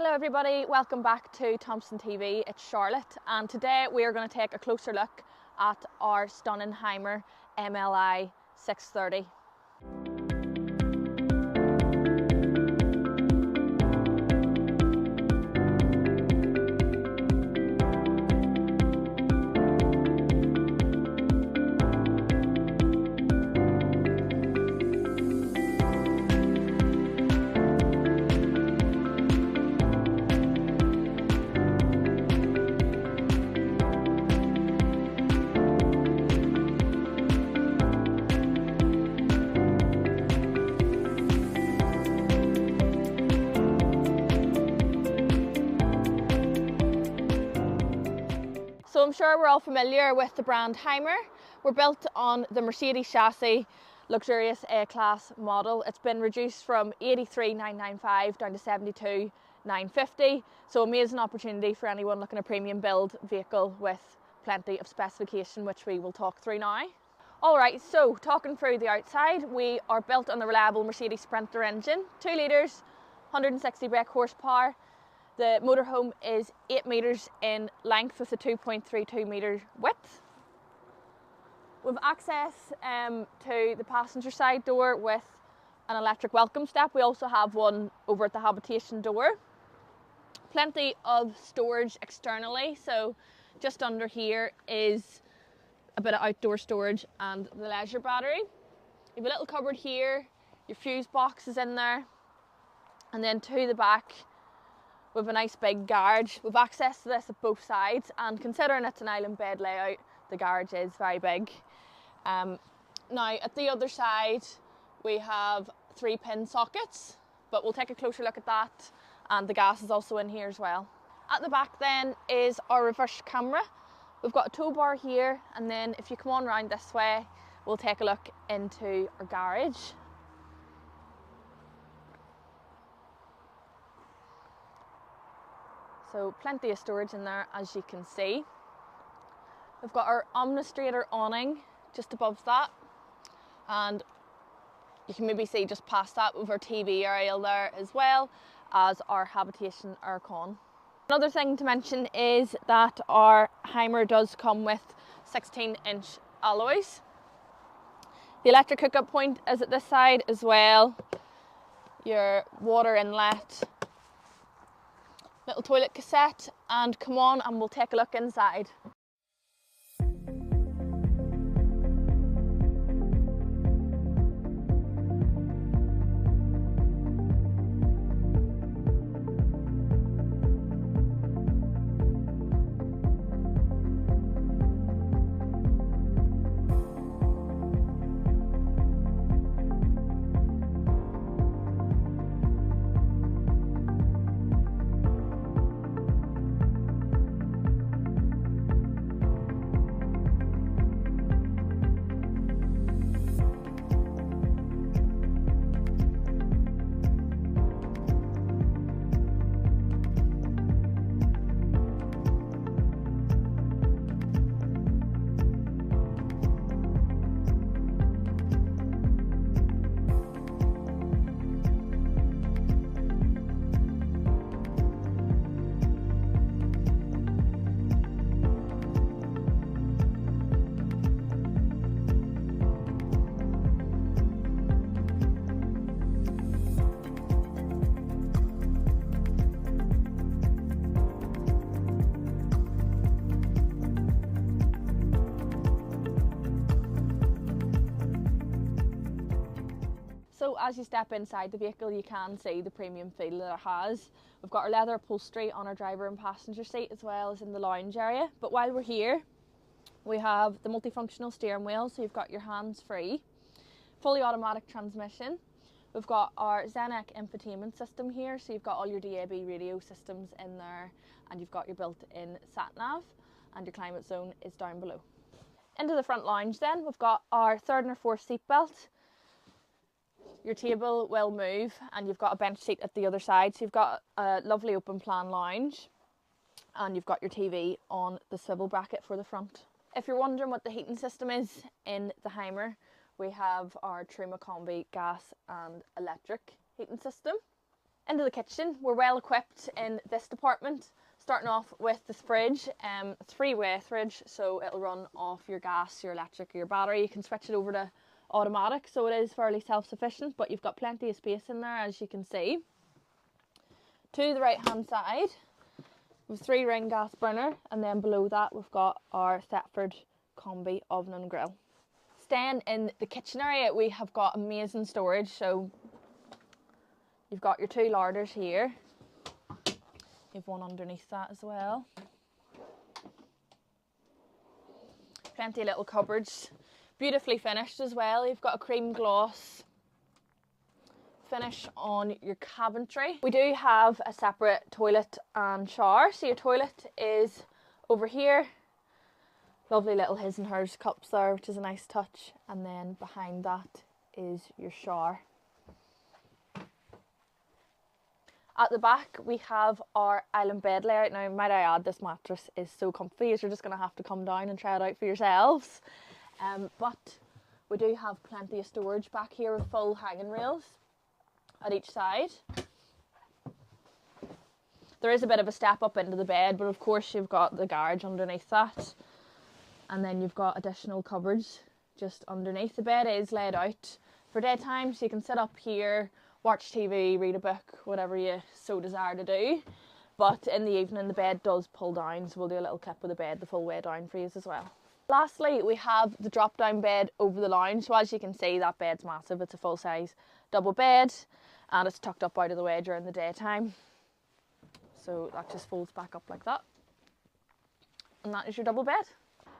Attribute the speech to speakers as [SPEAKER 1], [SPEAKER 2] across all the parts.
[SPEAKER 1] Hello everybody, welcome back to Thompson TV. It's Charlotte and today we are going to take a closer look at our stunning Hymer ML I 630. So I'm sure we're all familiar with the brand Hymer. We're built on the Mercedes chassis, luxurious A-class model. It's been reduced from 83,995 down to 72,950. So amazing opportunity for anyone looking at a premium build vehicle with plenty of specification, which we will talk through now. All right, so talking through the outside, we are built on the reliable Mercedes Sprinter engine, 2 litres, 160 brake horsepower. The motorhome is 8 metres in length with a 2.32 metre width. We've access to the passenger side door with an electric welcome step. We also have one over at the habitation door. Plenty of storage externally, so just under here is a bit of outdoor storage and the leisure battery. You have a little cupboard here, your fuse box is in there, and then to the back we have a nice big garage. We've access to this at both sides, and considering it's an island bed layout, the garage is very big. Now at the other side we have 3-pin sockets, but we'll take a closer look at that, and the gas is also in here as well. At the back then is our reverse camera. We've got a tow bar here, and then if you come on round this way we'll take a look into our garage. So plenty of storage in there, as you can see. We've got our omnistrator awning just above that, and you can maybe see just past that with our TV aerial there, as well as our habitation aircon. Another thing to mention is that our Hymer does come with 16-inch alloys. The electric hookup point is at this side as well. Your water inlet, little toilet cassette, and come on and we'll take a look inside. So as you step inside the vehicle, you can see the premium feel that it has. We've got our leather upholstery on our driver and passenger seat, as well as in the lounge area. But while we're here, we have the multifunctional steering wheel, so you've got your hands-free, fully automatic transmission. We've got our Zenec infotainment system here, so you've got all your DAB radio systems in there, and you've got your built-in sat-nav, and your climate zone is down below. Into the front lounge then, we've got our 3rd and 4th seat belt. Your table will move, and you've got a bench seat at the other side, so you've got a lovely open plan lounge, and you've got your TV on the swivel bracket for the front. If you're wondering what the heating system is in the Hymer, we have our Truma Combi gas and electric heating system. Into the kitchen, we're well equipped in this department. Starting off with this fridge, it's three-way fridge, so it'll run off your gas, your electric, or your battery. You can switch it over to automatic, so it is fairly self-sufficient, but you've got plenty of space in there, as you can see. To the right-hand side, we've 3-ring gas burner, and then below that we've got our Thetford combi oven and grill. Staying in the kitchen area, we have got amazing storage, so you've got your 2 larders here. You've one underneath that as well. Plenty of little cupboards, beautifully finished as well. You've got a cream gloss finish on your cabinetry. We do have a separate toilet and shower, so your toilet is over here. Lovely little his and hers cups there, which is a nice touch, and then behind that is your shower. At the back we have our island bed layout. Now might I add, this mattress is so comfy, you're just going to have to come down and try it out for yourselves. But we do have plenty of storage back here with full hanging rails at each side. There is a bit of a step up into the bed, but of course you've got the garage underneath that, and then you've got additional cupboards just underneath. The bed is laid out for daytime, so you can sit up here, watch TV, read a book, whatever you so desire to do. But in the evening the bed does pull down, so we'll do a little clip with the bed the full way down for you as well. Lastly, we have the drop down bed over the lounge. So as you can see, that bed's massive. It's a full size double bed, and it's tucked up out of the way during the daytime. So that just folds back up like that. And that is your double bed.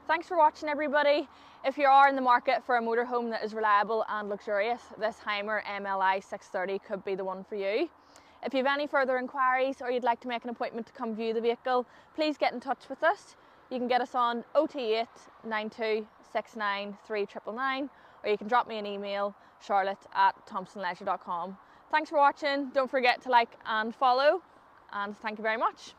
[SPEAKER 1] Thanks for watching, everybody. If you are in the market for a motorhome that is reliable and luxurious, this Hymer ML I 630 could be the one for you. If you have any further inquiries or you'd like to make an appointment to come view the vehicle, please get in touch with us. You can get us on 028 92 69 3999, or you can drop me an email, charlotte@thompsonleisure.com. Thanks for watching. Don't forget to like and follow, and thank you very much.